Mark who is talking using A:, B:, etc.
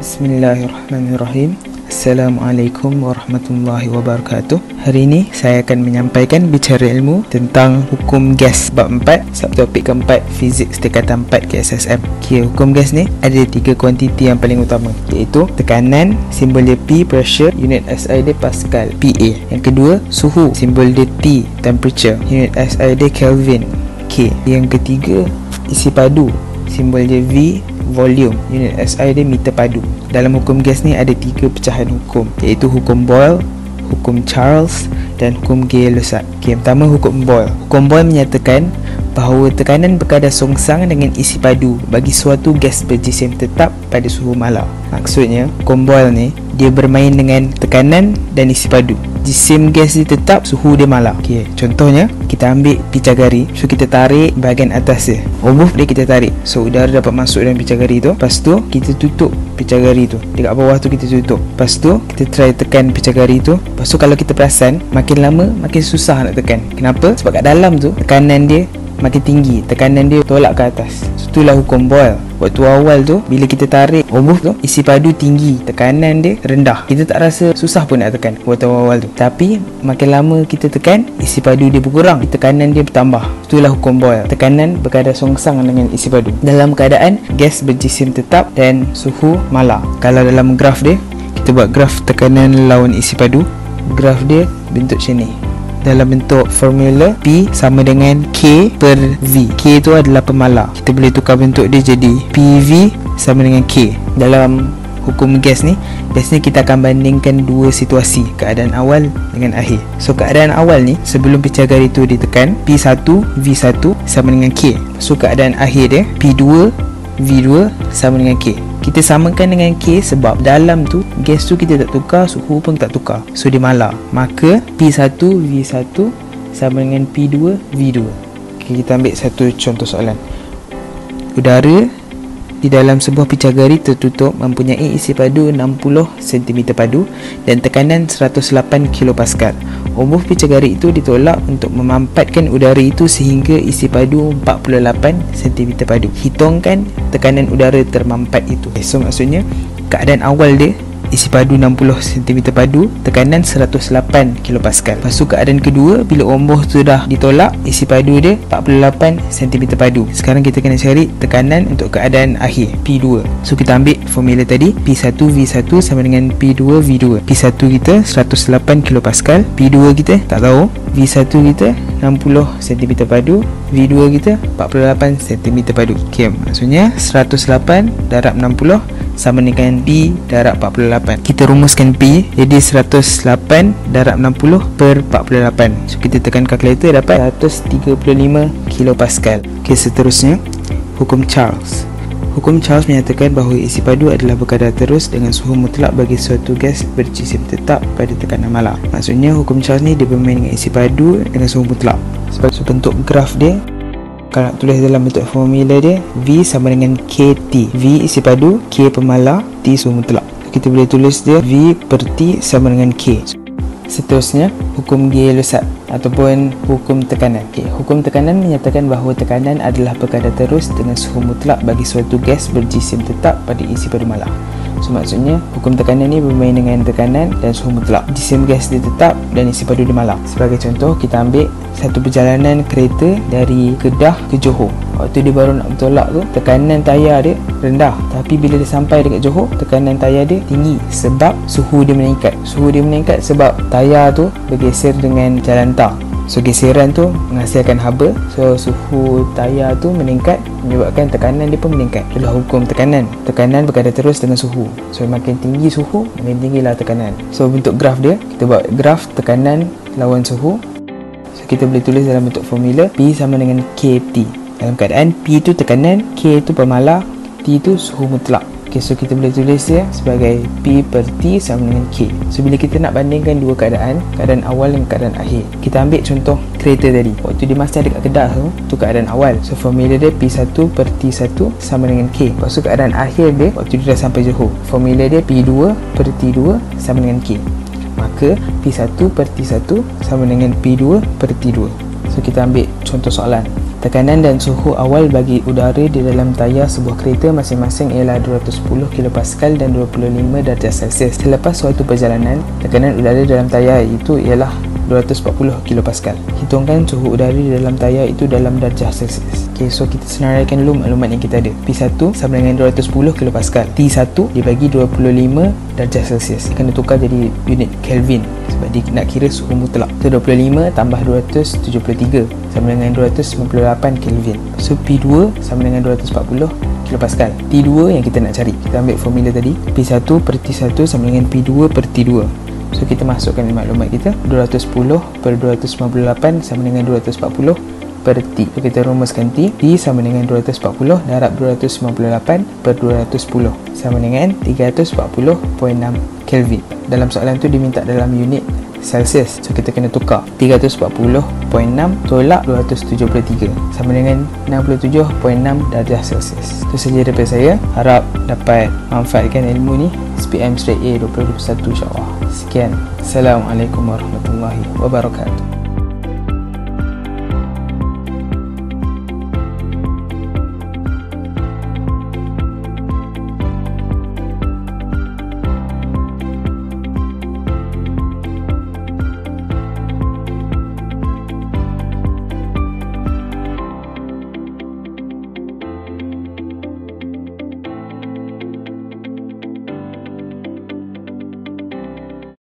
A: Bismillahirrahmanirrahim. Assalamualaikum warahmatullahi wabarakatuh. Hari ini saya akan menyampaikan bicara ilmu tentang hukum gas bab 4, subtopik keempat, fizik tingkatan 4 KSSM. Okay, hukum gas ni ada 3 kuantiti yang paling utama, iaitu tekanan, simbol dia P, pressure, unit SI dia Pascal, PA. Yang kedua, suhu, simbol dia T, temperature, unit SI dia Kelvin, K. Yang ketiga, isi padu, simbol dia V, volume, unit SI dia meter padu. Dalam hukum gas ni ada 3 pecahan hukum, iaitu hukum Boyle, hukum Charles dan hukum Gay-Lussac. Okay, pertama hukum Boyle. Hukum Boyle menyatakan bahawa tekanan berkadar songsang dengan isi padu bagi suatu gas berjisim tetap pada suhu malar. Maksudnya, hukum Boyle ni dia bermain dengan tekanan dan isi padu. Jisim gas dia tetap, suhu dia malar. Okay, contohnya kita ambil picagari, so kita tarik bahagian atas dia, dia kita tarik, so udara dapat masuk dalam picagari tu. Lepas tu kita tutup picagari tu, dekat bawah tu kita tutup. Lepas tu kita try tekan picagari tu. Lepas tu kalau kita perasan, makin lama makin susah nak tekan. Kenapa? Sebab kat dalam tu tekanan dia makin tinggi, tekanan dia tolak ke atas. Itulah hukum Boyle. Waktu awal tu, bila kita tarik tu, isi padu tinggi, tekanan dia rendah, kita tak rasa susah pun nak tekan waktu awal tu. Tapi makin lama kita tekan, isi padu dia berkurang, tekanan dia bertambah. Itulah hukum Boyle. Tekanan berkadar songsang dengan isi padu dalam keadaan gas berjisim tetap dan suhu malar. Kalau dalam graf dia, kita buat graf tekanan lawan isi padu. Graf dia bentuk macam ni, dalam bentuk formula P sama dengan K per V. K tu adalah pemalar. Kita boleh tukar bentuk dia jadi PV sama dengan K. Dalam hukum gas ni, biasanya kita akan bandingkan 2 situasi, keadaan awal dengan akhir. So keadaan awal ni, sebelum picagari tu ditekan, P1 V1 sama dengan K. So keadaan akhir dia P2 V2 sama dengan K. Kita samakan dengan K sebab dalam tu gas tu kita tak tukar, suhu pun tak tukar, so dia malar. Maka P1 V1 sama dengan P2 V2. Okay, kita ambil satu contoh soalan. Udara di dalam sebuah picagari tertutup mempunyai isi padu 60 cm padu dan tekanan 108 kPa. Umbuh picagari itu ditolak untuk memampatkan udara itu sehingga isi padu 48 cm padu. Hitungkan tekanan udara termampat itu. So maksudnya keadaan awal dia isi padu 60 cm padu, tekanan 108 kPa. Lepas tu keadaan kedua, bila umbuh tu dah ditolak, isi padu dia 48 cm padu. Sekarang kita kena cari tekanan untuk keadaan akhir, P2. So kita ambil formula tadi, P1 V1 sama dengan P2 V2. P1 kita 108 kPa, P2 kita tak tahu, V1 kita 60 cm padu, V2 kita 48 cm padu. Okay, maksudnya 108 darab 60 sama dengan P darab 48. Kita rumuskan P, jadi 108 darab 60 per 48. So kita tekan kalkulator, dapat 135 kPa. Okay, seterusnya hukum Charles. Hukum Charles menyatakan bahawa isi padu adalah berkadar terus dengan suhu mutlak bagi suatu gas berjisim tetap pada tekanan malar. Maksudnya hukum Charles ni dia bermain dengan isi padu dengan suhu mutlak. Sebab bentuk graf dia, kalau nak tulis dalam bentuk formula dia, V sama dengan KT. V isi padu, K pemalar, T suhu mutlak. Kita boleh tulis dia V per T sama dengan K. Seterusnya, hukum Gay-Lussac ataupun hukum tekanan. Okay, hukum tekanan menyatakan bahawa tekanan adalah berkadar terus dengan suhu mutlak bagi suatu gas berjisim tetap pada isi padu malar. So maksudnya hukum tekanan ni bermain dengan tekanan dan suhu mutlak. Jisim gas dia tetap dan isi padu dia malar. Sebagai contoh, kita ambil satu perjalanan kereta dari Kedah ke Johor. Waktu dia baru nak bertolak tu, tekanan tayar dia rendah, tapi bila dia sampai dekat Johor, tekanan tayar dia tinggi sebab suhu dia meningkat. Suhu dia meningkat sebab tayar tu bergeser dengan jalan tar. So geseran tu menghasilkan haba, so suhu tayar tu meningkat, menyebabkan tekanan dia pun meningkat. Itulah hukum tekanan. Tekanan berkadar terus dengan suhu. So makin tinggi suhu, makin tinggilah tekanan. So bentuk graf dia, kita buat graf tekanan lawan suhu. So kita boleh tulis dalam bentuk formula P sama dengan KT. Dalam keadaan P itu tekanan, K itu pemalar, T itu suhu mutlak. Okay, so kita boleh tulis dia sebagai P per T sama dengan K. So bila kita nak bandingkan dua keadaan awal dan keadaan akhir, kita ambil contoh kereta tadi. Waktu dia masa dekat Kedah tu keadaan awal. So formula dia P1 per T1 sama dengan K. Lepas tu keadaan akhir dia waktu dia dah sampai Johor, formula dia P2 per T2 sama dengan K. Maka P1 per T1 sama dengan P2 per T2. So kita ambil contoh soalan. Tekanan dan suhu awal bagi udara di dalam tayar sebuah kereta masing-masing ialah 210 kPa dan 25 darjah Celsius. Selepas suatu perjalanan, tekanan udara dalam tayar itu ialah 240 kPa. Hitungkan suhu udara di dalam tayar itu dalam darjah Celsius. Okay, so kita senaraikan dulu maklumat yang kita ada. P1 sama dengan 210 kPa. T1 dibagi 25 darjah Celsius. Kena tukar jadi unit Kelvin sebab dia nak kira suhu mutlak. So 25 tambah 273 sama dengan 298 Kelvin. So P2 sama dengan 240 kPa. T2 yang kita nak cari, kita ambil formula tadi, P1 per T1 sama dengan P2 per T2. So kita masukkan maklumat kita, 210 per 298 sama dengan 240 per T. So kita rumuskan T sama dengan 240 darab 298 per 210 sama dengan 340.6 Kelvin. Dalam soalan tu diminta dalam unit Celsius. So kita kena tukar 340.6 tolak 273 sama dengan 67.6 darjah Celsius. Itu saja daripada saya. Harap dapat manfaatkan ilmu ni. SPM Straight A 2021 insyaAllah. Sekian. Assalamualaikum warahmatullahi wabarakatuh.